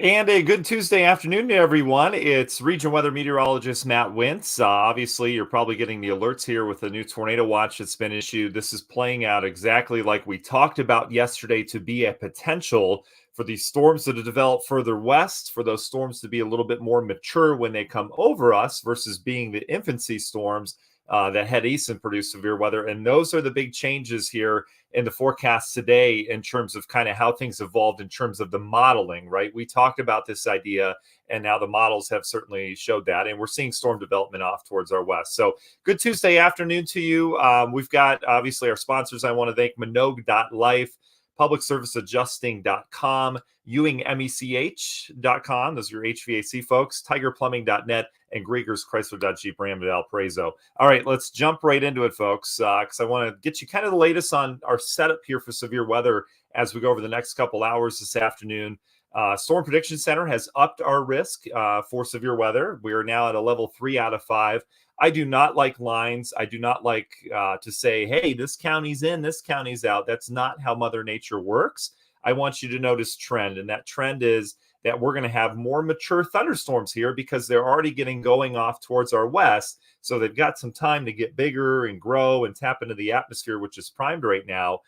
And a good Tuesday afternoon to everyone. It's region weather meteorologist Matt Wintz. Obviously, you're probably getting the alerts here with the new tornado watch that's been issued. This is playing out exactly like we talked about yesterday to be a potential for these storms to develop further west, for those storms to be a little bit more mature when they come over us versus being the infancy storms that head east and produce severe weather. And those are the big changes here in the forecast today in terms of kind of how things evolved in terms of the modeling, right? We talked about this idea, and now the models have certainly showed that. And we're seeing storm development off towards our west. So good Tuesday afternoon to you. We've got obviously our sponsors. I want to thank Minogue.life, publicserviceadjusting.com, ewingmech.com. Those are your HVAC folks, tigerplumbing.net, and Grieger's Chrysler Dodge Jeep Ram at Valparaiso. All right, let's jump right into it, folks, because I want to get you kind of the latest on our setup here for severe weather as we go over the next couple hours this afternoon. Storm Prediction Center has upped our risk for severe weather. We are now at a level 3 out of 5. I do not like lines. I do not like to say, hey, this county's in, this county's out. That's not how Mother Nature works. I want you to notice trend, and that trend is that we're going to have more mature thunderstorms here because they're already getting going off towards our west. So they've got some time to get bigger and grow and tap into the atmosphere, which is primed right now.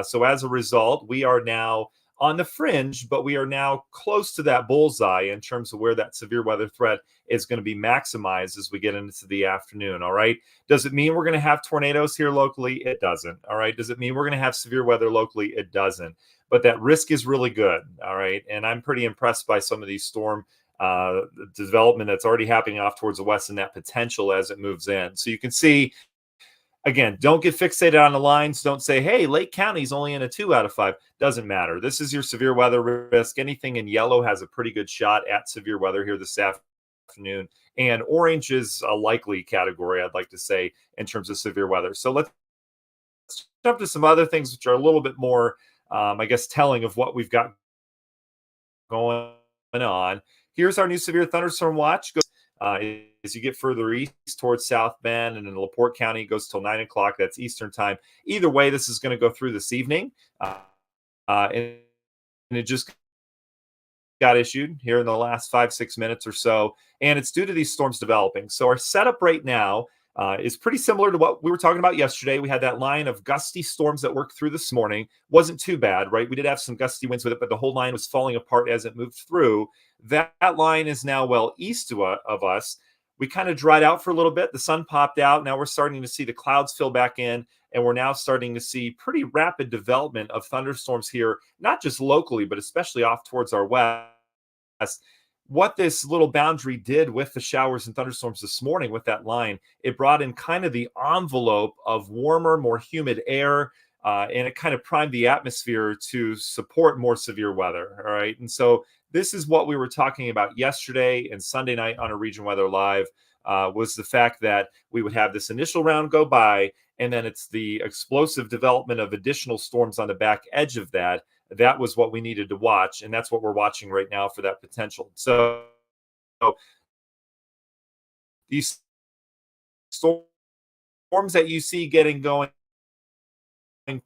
So as a result, we are now on the fringe, but we are now close to that bullseye in terms of where that severe weather threat is going to be maximized as we get into the afternoon. All right. Does it mean we're going to have tornadoes here locally? It doesn't. All right. Does it mean we're going to have severe weather locally? It doesn't. But that risk is really good. All right. And I'm pretty impressed by some of these storm development that's already happening off towards the west and that potential as it moves in. So you can see, again, don't get fixated on the lines. Don't say, hey, Lake County's only in a 2 out of 5. Doesn't matter. This is your severe weather risk. Anything in yellow has a pretty good shot at severe weather here this afternoon. And orange is a likely category, I'd like to say, in terms of severe weather. So let's jump to some other things which are a little bit more, I guess, telling of what we've got going on. Here's our new severe thunderstorm watch. As you get further east towards South Bend and in LaPorte County, it goes till 9 o'clock. That's Eastern time. Either way, this is going to go through this evening. And it just got issued here in the last 5-6 minutes or so. And it's due to these storms developing. So our setup right now is pretty similar to what we were talking about yesterday. We had that line of gusty storms that worked through this morning. Wasn't too bad, right? We did have some gusty winds with it, but the whole line was falling apart as it moved through. That line is now well east of us. We kind of dried out for a little bit. The sun popped out. Now we're starting to see the clouds fill back in, and we're now starting to see pretty rapid development of thunderstorms here, not just locally, but especially off towards our west. What this little boundary did with the showers and thunderstorms this morning with that line, it brought in kind of the envelope of warmer, more humid air, and it kind of primed the atmosphere to support more severe weather. All right. And so this is what we were talking about yesterday and Sunday night on a Region Weather Live, was the fact that we would have this initial round go by, and then it's the explosive development of additional storms on the back edge of that. That was what we needed to watch, and that's what we're watching right now for that potential. So these storms that you see getting going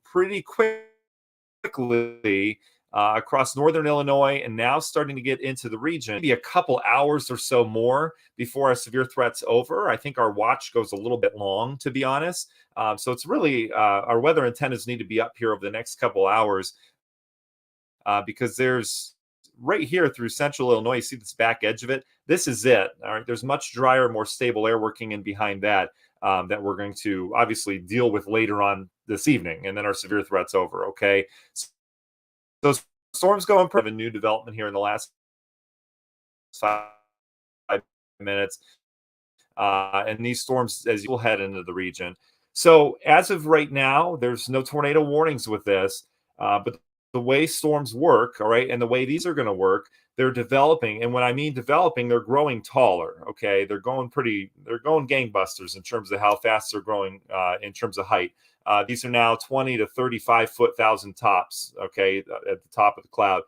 pretty quickly across northern Illinois and now starting to get into the region, maybe a couple hours or so more before our severe threat's over. I think our watch goes a little bit long, to be honest. So it's really our weather antennas need to be up here over the next couple hours. Because there's right here through central Illinois, you see this back edge of it. This is it. All right. There's much drier, more stable air working in behind that that we're going to obviously deal with later on this evening. And then our severe threat's over. Okay. So storms going a new development here in the last 5 minutes. And these storms, as you'll head into the region. So as of right now, there's no tornado warnings with this, but the way storms work, all right, and the way these are going to work, they're developing. And when I mean developing, they're growing taller, okay? They're going gangbusters in terms of how fast they're growing in terms of height. These are now 20 to 35 foot thousand tops, okay, at the top of the cloud.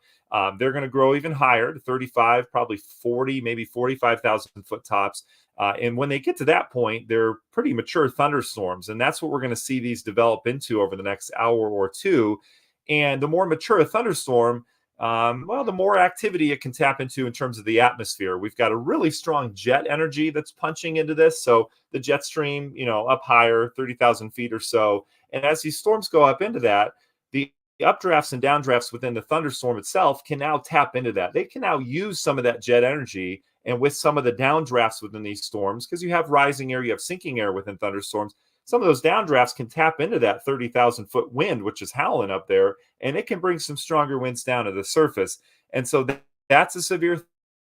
They're going to grow even higher to 35, probably 40, maybe 45,000 foot tops. And when they get to that point, they're pretty mature thunderstorms. And that's what we're going to see these develop into over the next hour or two. And the more mature a thunderstorm, well, the more activity it can tap into in terms of the atmosphere. We've got a really strong jet energy that's punching into this. So the jet stream, up higher, 30,000 feet or so. And as these storms go up into that, the updrafts and downdrafts within the thunderstorm itself can now tap into that. They can now use some of that jet energy. And with some of the downdrafts within these storms, because you have rising air, you have sinking air within thunderstorms, some of those downdrafts can tap into that 30,000-foot wind, which is howling up there, and it can bring some stronger winds down to the surface. And so that's a severe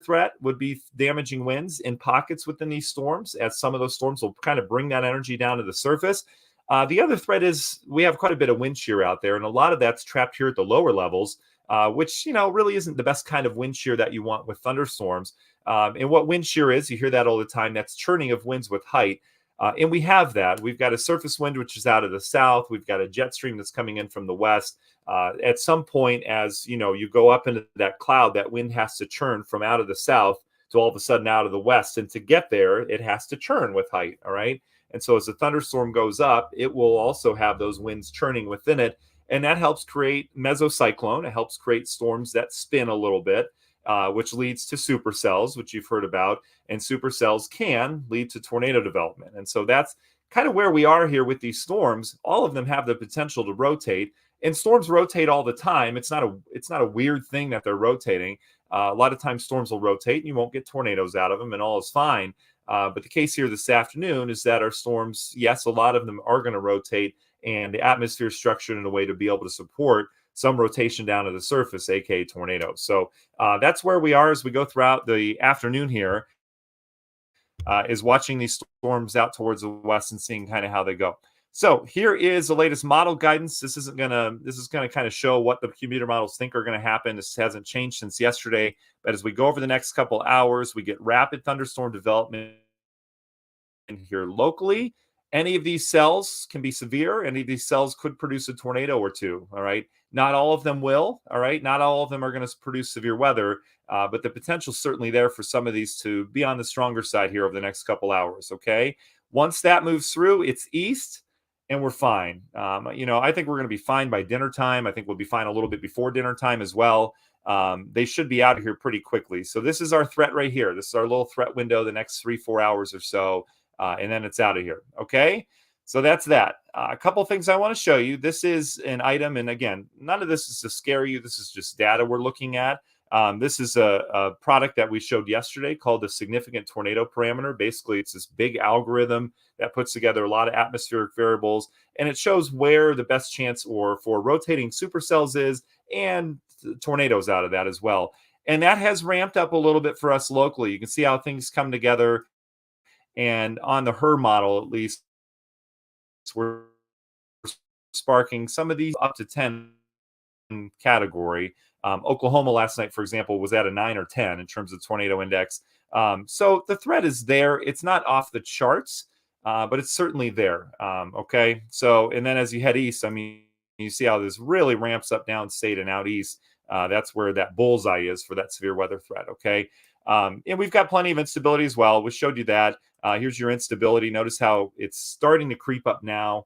threat, would be damaging winds in pockets within these storms, as some of those storms will kind of bring that energy down to the surface. The other threat is we have quite a bit of wind shear out there, and a lot of that's trapped here at the lower levels, which, really isn't the best kind of wind shear that you want with thunderstorms. And what wind shear is, you hear that all the time, that's churning of winds with height. And we have that. We've got a surface wind, which is out of the south. We've got a jet stream that's coming in from the west. At some point, as you go up into that cloud, that wind has to churn from out of the south to all of a sudden out of the west. And to get there, it has to churn with height. All right. And so as the thunderstorm goes up, it will also have those winds churning within it. And that helps create mesocyclone. It helps create storms that spin a little bit. Which leads to supercells, which you've heard about, and supercells can lead to tornado development. And so that's kind of where we are here with these storms. All of them have the potential to rotate, and storms rotate all the time. It's not a weird thing that they're rotating. A lot of times storms will rotate, and you won't get tornadoes out of them, and all is fine. But the case here this afternoon is that our storms, yes, a lot of them are going to rotate, and the atmosphere is structured in a way to be able to support some rotation down to the surface, aka tornadoes. So that's where we are as we go throughout the afternoon here, is watching these storms out towards the west and seeing kind of how they go. So here is the latest model guidance. This is going to kind of show what the computer models think are going to happen. This hasn't changed since yesterday, but as we go over the next couple hours, we get rapid thunderstorm development in here locally. Any of these cells can be severe. Any of these cells could produce a tornado or two. All right. Not all of them will. All right. Not all of them are going to produce severe weather, but the potential is certainly there for some of these to be on the stronger side here over the next couple hours. Okay. Once that moves through, it's east and we're fine. I think we're going to be fine by dinner time. I think we'll be fine a little bit before dinner time as well. They should be out of here pretty quickly. So this is our threat right here. This is our little threat window, the next 3-4 hours or so. And then it's out of here. Okay. So that's that. A couple of things I want to show you. This is an item. And again, none of this is to scare you. This is just data we're looking at. This is a product that we showed yesterday called the Significant Tornado Parameter. Basically, it's this big algorithm that puts together a lot of atmospheric variables, and it shows where the best chance for rotating supercells is and tornadoes out of that as well. And that has ramped up a little bit for us locally. You can see how things come together. And on the HRRR model, at least, we're sparking some of these up to 10 category. Oklahoma last night, for example, was at a 9 or 10 in terms of tornado index. So the threat is there. It's not off the charts, but it's certainly there. Okay. So, and then as you head east, you see how this really ramps up downstate and out east. That's where that bullseye is for that severe weather threat. Okay. And we've got plenty of instability as well. We showed you that. Here's your instability. Notice how it's starting to creep up now.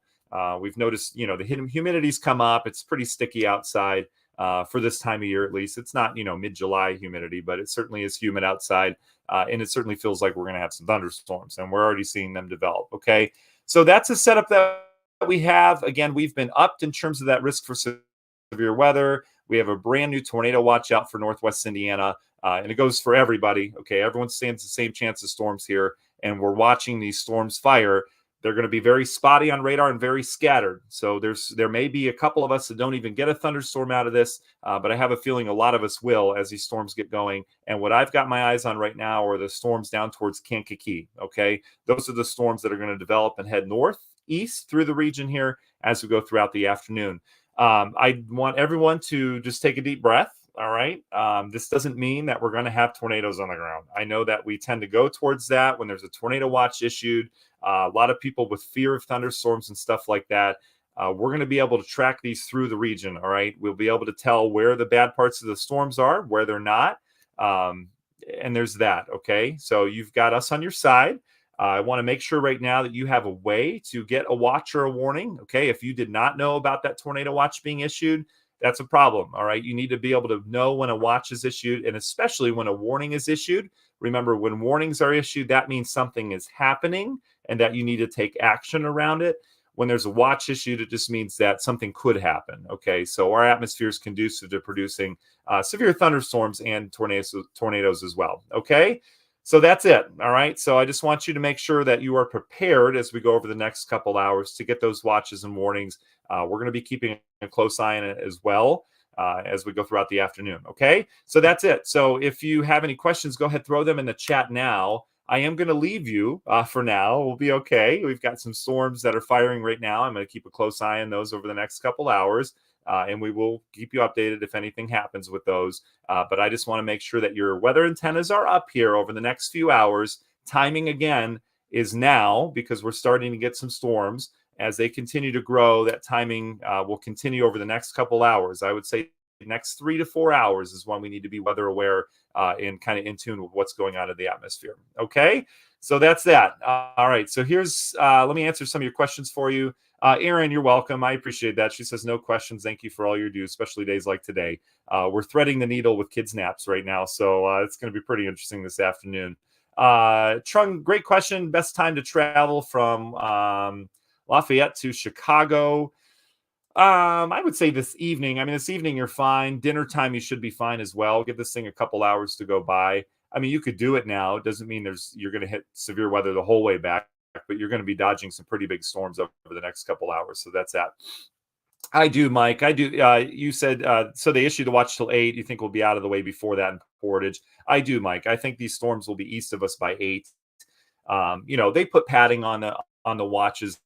We've noticed, the humidity's come up. It's pretty sticky outside for this time of year, at least. It's not, mid-July humidity, but it certainly is humid outside. And it certainly feels like we're going to have some thunderstorms, and we're already seeing them develop. Okay. So that's a setup that we have. Again, we've been upped in terms of that risk for severe weather. We have a brand new tornado watch out for Northwest Indiana. And it goes for everybody. Okay. Everyone stands the same chance of storms here. And we're watching these storms fire. They're going to be very spotty on radar and very scattered. So there may be a couple of us that don't even get a thunderstorm out of this, but I have a feeling a lot of us will as these storms get going. And what I've got my eyes on right now are the storms down towards Kankakee. Okay. Those are the storms that are going to develop and head northeast through the region here as we go throughout the afternoon. I want everyone to just take a deep breath. All right. This doesn't mean that we're going to have tornadoes on the ground. I know that we tend to go towards that when there's a tornado watch issued. A lot of people with fear of thunderstorms and stuff like that. We're going to be able to track these through the region. All right. We'll be able to tell where the bad parts of the storms are, where they're not. And there's that. Okay. So you've got us on your side. I want to make sure right now that you have a way to get a watch or a warning. Okay. If you did not know about that tornado watch being issued, that's a problem. All right. You need to be able to know when a watch is issued, and especially when a warning is issued. Remember, when warnings are issued, that means something is happening and that you need to take action around it. When there's a watch issued, it just means that something could happen. Okay. So our atmosphere is conducive to producing severe thunderstorms and tornadoes as well. Okay. So that's it. All right. So I just want you to make sure that you are prepared as we go over the next couple hours to get those watches and warnings. We're going to be keeping a close eye on it as well as we go throughout the afternoon. Okay. So that's it. So if you have any questions, go ahead, throw them in the chat now. I am going to leave you for now. We'll be okay. We've got some storms that are firing right now. I'm going to keep a close eye on those over the next couple hours. And we will keep you updated if anything happens with those. But I just want to make sure that your weather antennas are up here over the next few hours. Timing, again, is now because we're starting to get some storms. As they continue to grow, that timing will continue over the next couple hours. I would say the next 3 to 4 hours is when we need to be weather aware and kind of in tune with what's going on in the atmosphere. Okay, so that's that. All right, so here's, let me answer some of your questions for you. Erin, you're welcome. I appreciate that. She says, no questions. Thank you for all you do, especially days like today. We're threading the needle with kids' naps right now, so it's going to be pretty interesting this afternoon. Trung, great question. Best time to travel from Lafayette to Chicago? I would say this evening. I mean, this evening you're fine. Dinner time you should be fine as well. Give this thing a couple hours to go by. I mean, you could do it now. It doesn't mean you're going to hit severe weather the whole way back, but you're going to be dodging some pretty big storms over the next couple hours. So that's that. I do, Mike. I do. You said so they issued the watch till 8. You think we'll be out of the way before that in Portage? I do, Mike. I think these storms will be east of us by 8. They put padding on the watches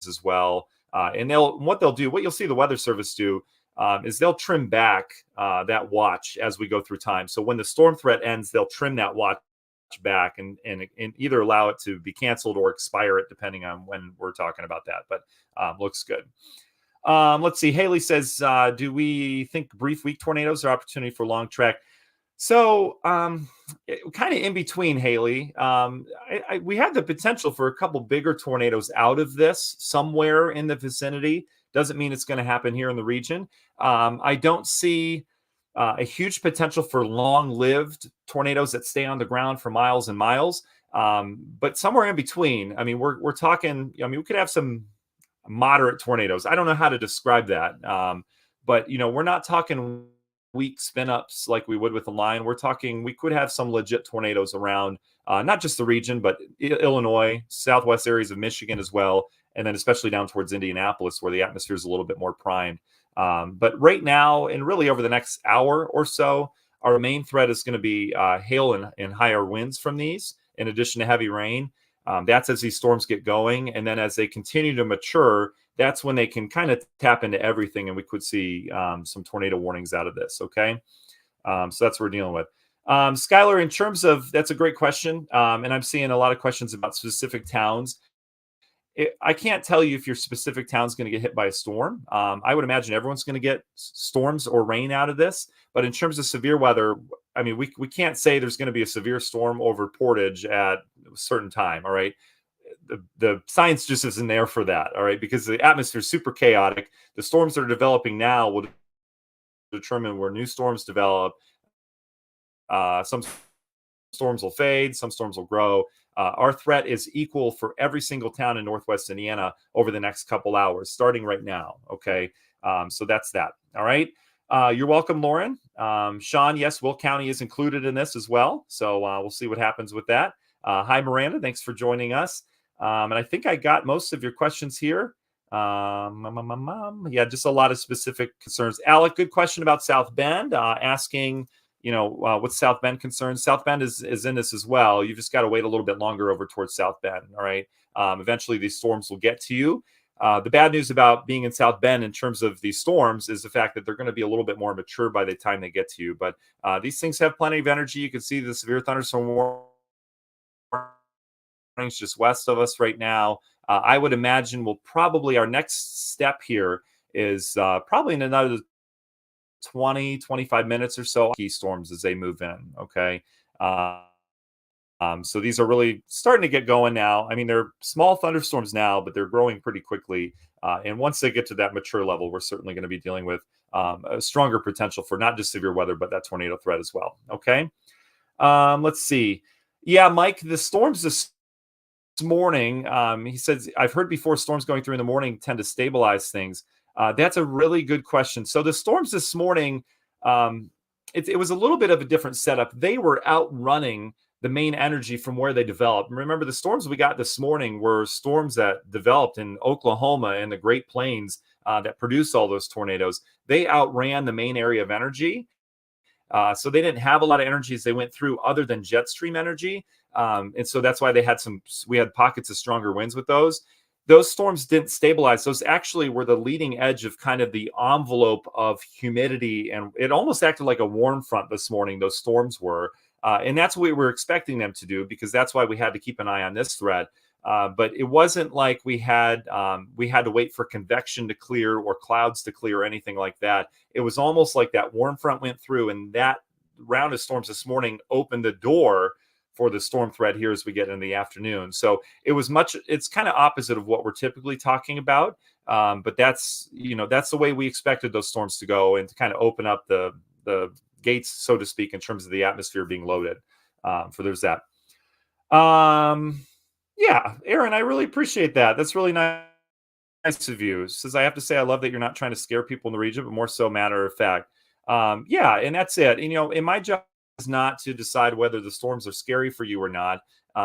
as well. And what you'll see the Weather Service do is they'll trim back that watch as we go through time. So when the storm threat ends, they'll trim that watch back and either allow it to be canceled or expire it, depending on when we're talking about that. But looks good. Let's see. Haley says, do we think brief weak tornadoes are opportunity for long track? So kind of in between, Haley. We have the potential for a couple bigger tornadoes out of this somewhere in the vicinity. Doesn't mean it's going to happen here in the region. I don't see a huge potential for long-lived tornadoes that stay on the ground for miles and miles. But somewhere in between. I mean, we're talking. I mean, we could have some moderate tornadoes. I don't know how to describe that. But we're not talking weak spin ups like we would with the line. We're talking, we could have some legit tornadoes around, not just the region, but Illinois, southwest areas of Michigan as well. And then especially down towards Indianapolis, where the atmosphere is a little bit more primed. But right now, and really over the next hour or so, our main threat is going to be hail and higher winds from these, in addition to heavy rain. That's as these storms get going. And then as they continue to mature, that's when they can kind of tap into everything, and we could see some tornado warnings out of this. Okay. So that's what we're dealing with. Skylar, in terms of, that's a great question. And I'm seeing a lot of questions about specific towns. I can't tell you if your specific town's going to get hit by a storm. I would imagine everyone's going to get storms or rain out of this. But in terms of severe weather, I mean, we can't say there's going to be a severe storm over Portage at a certain time. All right. The science just isn't there for that. All right. Because the atmosphere is super chaotic. The storms that are developing now will determine where new storms develop. Some storms will fade, some storms will grow. Our threat is equal for every single town in Northwest Indiana over the next couple hours, starting right now. Okay. So that's that. All right. You're welcome, Lauren. Sean, yes, Will County is included in this as well. So we'll see what happens with that. Hi, Miranda. Thanks for joining us. And I think I got most of your questions here. Yeah, just a lot of specific concerns. Alec, good question about South Bend, asking, what's South Bend concerns? South Bend is in this as well. You've just got to wait a little bit longer over towards South Bend. All right. Eventually these storms will get to you. The bad news about being in South Bend in terms of these storms is the fact that they're going to be a little bit more mature by the time they get to you. But these things have plenty of energy. You can see the severe thunderstorm warnings just west of us right now. I would imagine our next step here is probably in another 20, 25 minutes or so, key storms as they move in. Okay. So these are really starting to get going now. I mean, they're small thunderstorms now, but they're growing pretty quickly. And once they get to that mature level, we're certainly going to be dealing with a stronger potential for not just severe weather, but that tornado threat as well. Okay. Let's see. Yeah, Mike, the storms this morning, he says, I've heard before storms going through in the morning tend to stabilize things. That's a really good question. So the storms this morning, um, it was a little bit of a different setup. They were outrunning the main energy from where they developed. Remember, the storms we got this morning were storms that developed in Oklahoma and the Great Plains that produced all those tornadoes. They outran the main area of energy. So they didn't have a lot of energy as they went through other than jet stream energy. And so that's why we had pockets of stronger winds with those. Those storms didn't stabilize. Those actually were the leading edge of kind of the envelope of humidity. And it almost acted like a warm front this morning, those storms were. And that's what we were expecting them to do, because that's why we had to keep an eye on this threat. But it wasn't like we had to wait for convection to clear or clouds to clear or anything like that. It was almost like that warm front went through, and that round of storms this morning opened the door for the storm threat here as we get in the afternoon. So it's kind of opposite of what we're typically talking about. But that's the way we expected those storms to go, and to kind of open up the gates, so to speak, in terms of the atmosphere being loaded. There's that. Yeah, Aaron, I really appreciate that. That's really nice of you. Says, I have to say, I love that you're not trying to scare people in the region, but more so matter of fact. Yeah, and that's it. And my job is not to decide whether the storms are scary for you or not.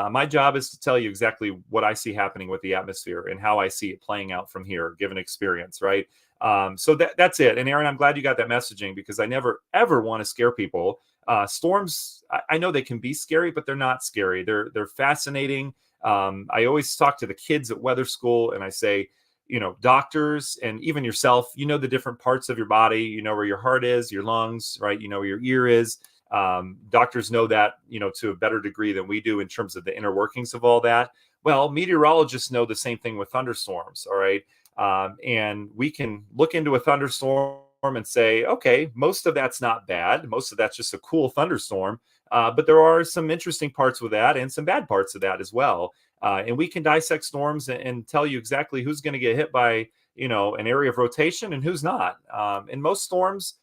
My job is to tell you exactly what I see happening with the atmosphere and how I see it playing out from here, given experience, right? So that's it. And Aaron, I'm glad you got that messaging, because I never, ever want to scare people. Storms, I know they can be scary, but they're not scary. They're fascinating. I always talk to the kids at weather school, and I say, doctors and even yourself, the different parts of your body, where your heart is, your lungs, right? Where your ear is. Doctors know that, to a better degree than we do in terms of the inner workings of all that. Well, meteorologists know the same thing with thunderstorms. All right. And we can look into a thunderstorm and say, okay, most of that's not bad. Most of that's just a cool thunderstorm. But there are some interesting parts with that and some bad parts of that as well. And we can dissect storms and tell you exactly who's going to get hit by, an area of rotation and who's not. And most storms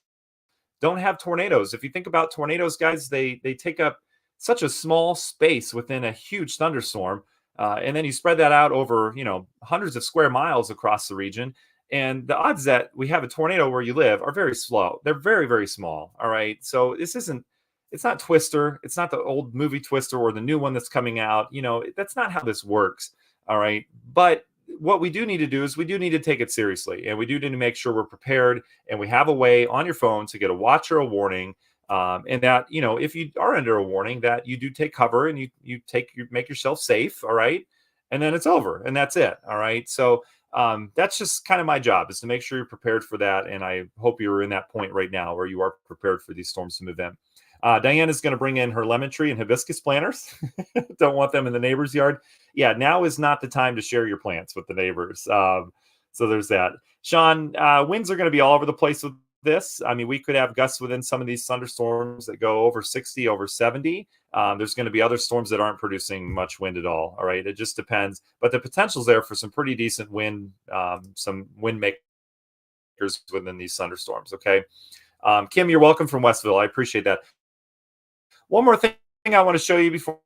don't have tornadoes. If you think about tornadoes, guys, they take up such a small space within a huge thunderstorm. And then you spread that out over, hundreds of square miles across the region. And the odds that we have a tornado where you live are very slow. They're very, very small. All right. So it's not Twister. It's not the old movie Twister or the new one that's coming out. That's not how this works. All right. But what we do need to do is we do need to take it seriously, and we do need to make sure we're prepared, and we have a way on your phone to get a watch or a warning. And that, if you are under a warning, that you do take cover and you make yourself safe. All right. And then it's over, and that's it. All right. So that's just kind of my job, is to make sure you're prepared for that. And I hope you're in that point right now where you are prepared for these storms to move in. Diane is going to bring in her lemon tree and hibiscus planters. Don't want them in the neighbor's yard. Yeah, now is not the time to share your plants with the neighbors. So there's that. Sean, winds are going to be all over the place with this. I mean, we could have gusts within some of these thunderstorms that go over 60, over 70. There's going to be other storms that aren't producing much wind at all. All right. It just depends. But the potential's there for some pretty decent wind, some wind makers within these thunderstorms. Okay. Kim, you're welcome from Westville. I appreciate that. One more thing I want to show you before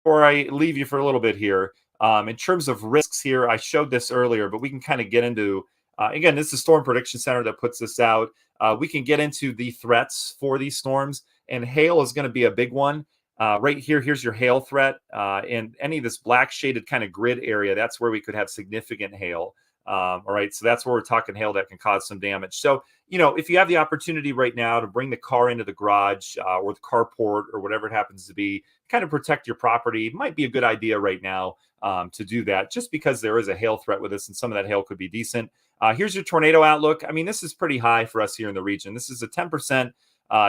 I leave you for a little bit here. In terms of risks here, I showed this earlier, but we can kind of get into, again, this is Storm Prediction Center that puts this out. We can get into the threats for these storms, and hail is going to be a big one. Right here, here's your hail threat. And any of this black shaded kind of grid area, that's where we could have significant hail. All right, so that's where we're talking hail that can cause some damage. So, if you have the opportunity right now to bring the car into the garage or the carport or whatever it happens to be, kind of protect your property, it might be a good idea right now to do that, just because there is a hail threat with this, and some of that hail could be decent. Here's your tornado outlook. I mean, this is pretty high for us here in the region. This is a 10%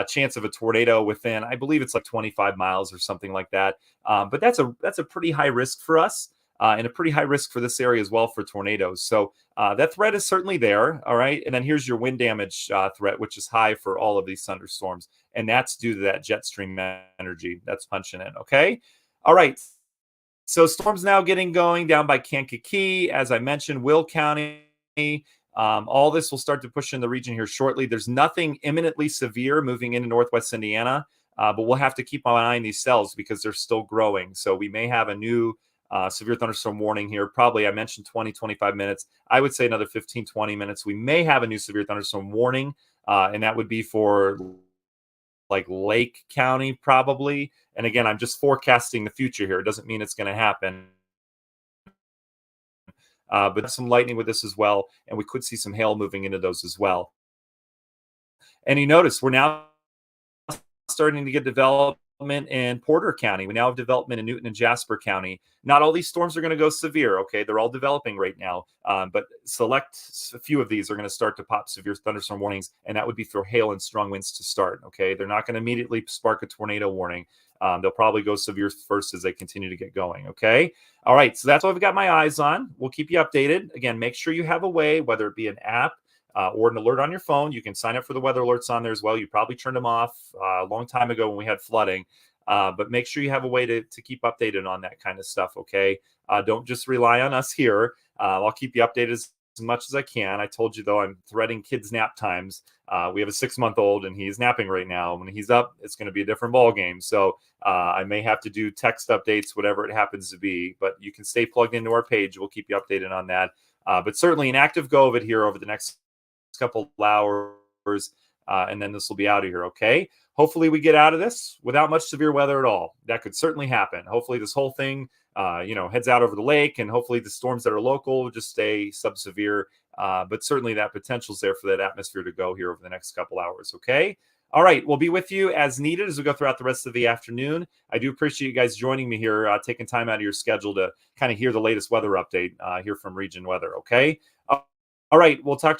chance of a tornado within, I believe it's like 25 miles or something like that. But that's a pretty high risk for us. And a pretty high risk for this area as well for tornadoes. So that threat is certainly there. All right. And then here's your wind damage threat, which is high for all of these thunderstorms. And that's due to that jet stream energy that's punching in. Okay. All right. So storms now getting going down by Kankakee. As I mentioned, Will County. All this will start to push in the region here shortly. There's nothing imminently severe moving into Northwest Indiana, but we'll have to keep an eye on these cells because they're still growing. So we may have a new severe thunderstorm warning here. Probably, I mentioned 20, 25 minutes. I would say another 15, 20 minutes. We may have a new severe thunderstorm warning, and that would be for like Lake County, probably. And again, I'm just forecasting the future here. It doesn't mean it's going to happen. But some lightning with this as well, and we could see some hail moving into those as well. And you notice we're now starting to get development in Porter County. We now have development in Newton and Jasper County. Not all these storms are going to go severe, okay? They're all developing right now, but select a few of these are going to start to pop severe thunderstorm warnings, and that would be for hail and strong winds to start, okay? They're not going to immediately spark a tornado warning. They'll probably go severe first as they continue to get going, okay? All right, so that's what I've got my eyes on. We'll keep you updated. Again, make sure you have a way, whether it be an app, or an alert on your phone. You can sign up for the weather alerts on there as well. You probably turned them off a long time ago when we had flooding, but make sure you have a way to keep updated on that kind of stuff, okay? Don't just rely on us here. I'll keep you updated as much as I can. I told you, though, I'm threading kids' nap times. We have a 6-month-old, and he's napping right now. When he's up, it's going to be a different ball game. So I may have to do text updates, whatever it happens to be, but you can stay plugged into our page. We'll keep you updated on that. But certainly an active go of it here over the next couple hours, and then this will be out of here, okay? Hopefully we get out of this without much severe weather at all. That could certainly happen. Hopefully this whole thing, heads out over the lake, and hopefully the storms that are local just stay sub-severe. But certainly that potential is there for that atmosphere to go here over the next couple hours, okay? All right, we'll be with you as needed as we go throughout the rest of the afternoon. I do appreciate you guys joining me here, taking time out of your schedule to kind of hear the latest weather update here from Region Weather, okay? All right, we'll talk to you